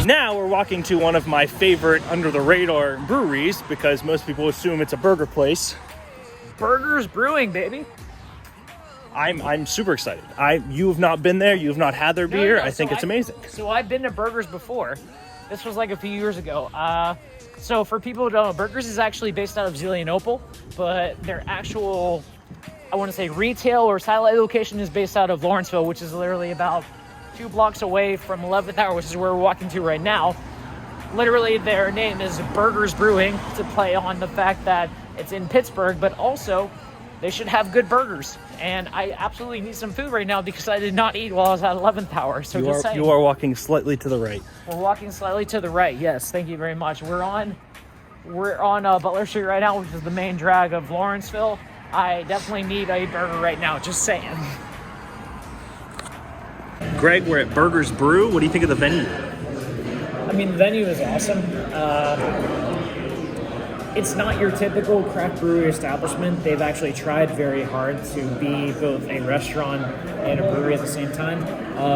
Now we're walking to one of my favorite under-the-radar breweries because most people assume it's a burger place. Burgh'ers Brewing, baby. I'm super excited. You have not been there. You have not had their beer. No, I think it's amazing. So I've been to Burgh'ers before. This was like a few years ago. So for people who don't know, Burgh'ers is actually based out of Zelienople, but their actual, I want to say retail or satellite location is based out of Lawrenceville, which is literally about 2 blocks away from 11th Hour, which is where we're walking to right now. Literally, their name is Burgh'ers Brewing to play on the fact that it's in Pittsburgh, but also they should have good burgers. And I absolutely need some food right now because I did not eat while I was at 11th Hour. So you are walking slightly to the right. We're walking slightly to the right. Yes, thank you very much. We're on Butler Street right now, which is the main drag of Lawrenceville. I definitely need a burger right now. Just saying. Greg, we're at Burgh'ers Brew. What do you think of the venue? I mean, the venue is awesome. It's not your typical craft brewery establishment. They've actually tried very hard to be both a restaurant and a brewery at the same time.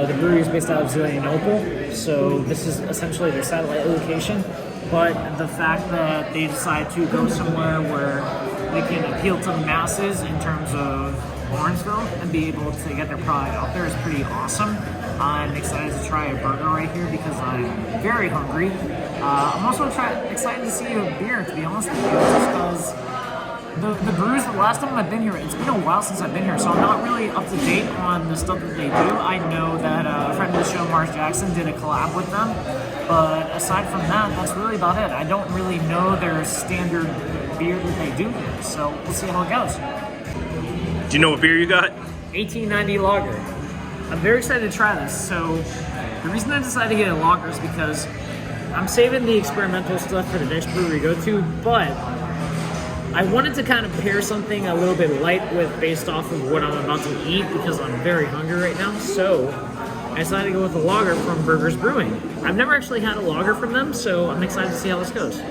The brewery is based out of Zelienople, so this is essentially their satellite location. But the fact that they decide to go somewhere where they can appeal to the masses in terms of Lawrenceville and be able to get their product out there is pretty awesome. I'm excited to try a burger right here because I'm very hungry. I'm also excited to see a beer, to be honest with you, just because the brews, the last time I've been here, it's been a while since I've been here, so I'm not really up to date on the stuff that they do. I know that a friend of the show, Mars Jackson, did a collab with them, but aside from that, that's really about it. I don't really know their standard beer that they do here, so we'll see how it goes. Do you know what beer you got? 1890 lager. I'm very excited to try this. So the reason I decided to get a lager is because I'm saving the experimental stuff for the next brewery we go to, but I wanted to kind of pair something a little bit light with based off of what I'm about to eat because I'm very hungry right now. So I decided to go with a lager from Burgh'ers Brewing. I've never actually had a lager from them, so I'm excited to see how this goes.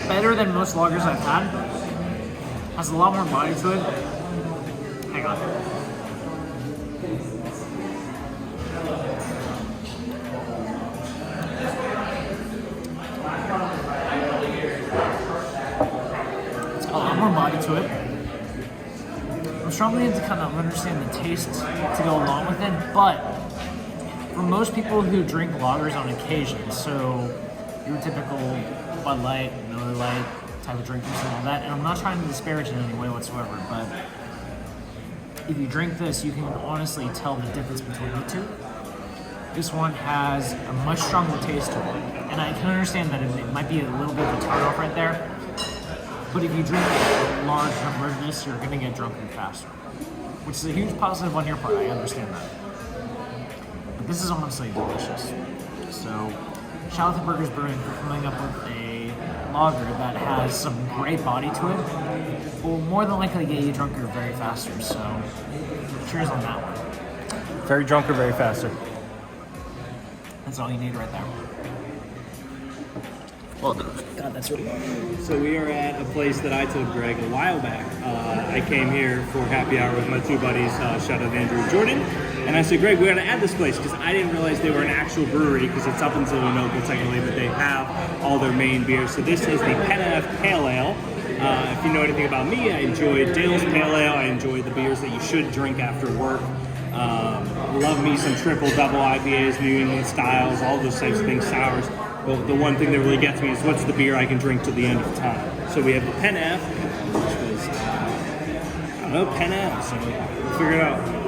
Better than most lagers I've had. Has a lot more body to it. Hang on. It's got a lot more body to it. I'm struggling to kind of understand the taste to go along with it, but for most people who drink lagers on occasion, so your typical Bud Light, Miller Lite type of drinkers and all that, and I'm not trying to disparage it in any way whatsoever, but if you drink this, you can honestly tell the difference between the two. This one has a much stronger taste to it, and I can understand that it might be a little bit of a turn-off right there, but if you drink a large number of this, you're going to get drunken faster, which is a huge positive on your part. I understand that. But this is honestly delicious. So shout out to Burgh'ers Brewing for coming up with a lager that has some great body to it. Will more than likely get you drunker very faster, so cheers on that one. Very drunker, very faster. That's all you need right there. Well done. God, that's really good. So we are at a place that I took Greg a while back. I came here for happy hour with my two buddies, shout out Andrew and Jordan. And I said, Greg, we got to add this place because I didn't realize they were an actual brewery because it's up in Zelienople technically, but they have all their main beers. So this is the Penn F Pale Ale. If you know anything about me, I enjoy Dale's Pale Ale. I enjoy the beers that you should drink after work. Love me some triple, double IPAs, New England styles, all those types of things, sours. But the one thing that really gets me is what's the beer I can drink till the end of time. So we have the Penn F, which was, I don't know, Penn F, so we'll figure it out.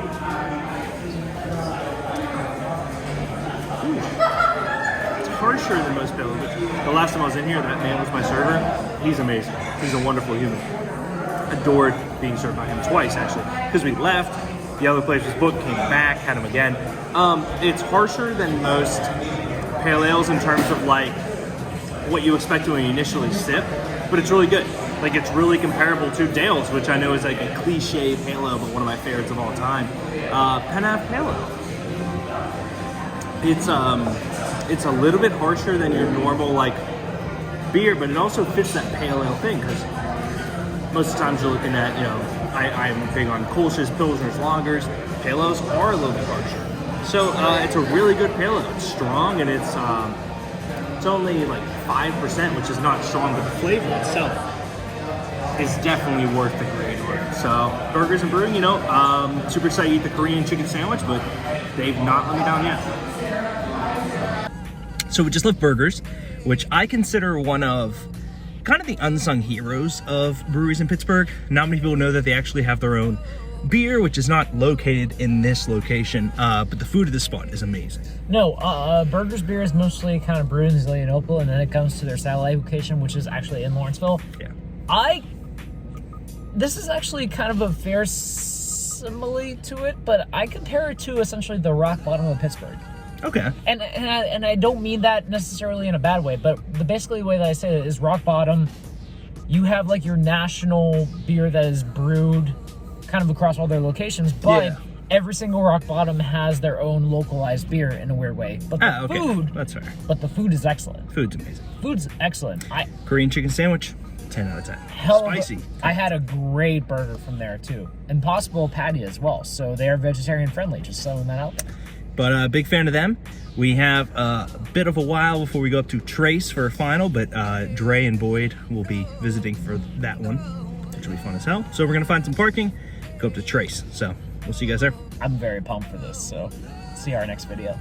It's harsher than most pale ales. The last time I was in here, that man was my server. He's amazing. He's a wonderful human. Adored being served by him twice, actually. Because we left, the other place was booked, came back, had him again. It's harsher than most pale ales in terms of like what you expect when you initially sip, but it's really good. Like it's really comparable to Dale's, which I know is like a cliche pale ale, but one of my favorites of all time. Penn F Pale Ale. It's a little bit harsher than your normal like beer, but it also fits that pale ale thing because most of the times you're looking at, you know, I'm big on Kolsch's, Pilsners, Lagers. Pale ales are a little bit harsher. So it's a really good pale ale. It's strong and it's only like 5%, which is not strong, but the flavor itself is definitely worth the grade on it. So Burgh'ers and Brewing, you know, super excited to eat the Korean chicken sandwich, but they've not let me down yet. So we just left Burgh'ers, which I consider one of kind of the unsung heroes of breweries in Pittsburgh. Not many people know that they actually have their own beer, which is not located in this location, but the food of this spot is amazing. No, Burgh'ers beer is mostly kind of brewed in Zelienople, and then it comes to their satellite location, which is actually in Lawrenceville. Yeah. This is actually kind of a fair simile to it, but I compare it to essentially the rock bottom of Pittsburgh. Okay. And I don't mean that necessarily in a bad way, but the basically way that I say it is rock bottom. You have like your national beer that is brewed kind of across all their locations, but every single rock bottom has their own localized beer in a weird way. But the food, that's fair. But the food is excellent. Food's amazing. Food's excellent. Korean chicken sandwich, 10 out of 10. Spicy. I had a great burger from there too. Impossible patty as well. So they are vegetarian friendly, just selling that out there. But big fan of them. We have a bit of a while before we go up to Trace for a final, but Dre and Boyd will be visiting for that one, which will be fun as hell. So we're gonna find some parking, go up to Trace. So we'll see you guys there. I'm very pumped for this, so see our next video.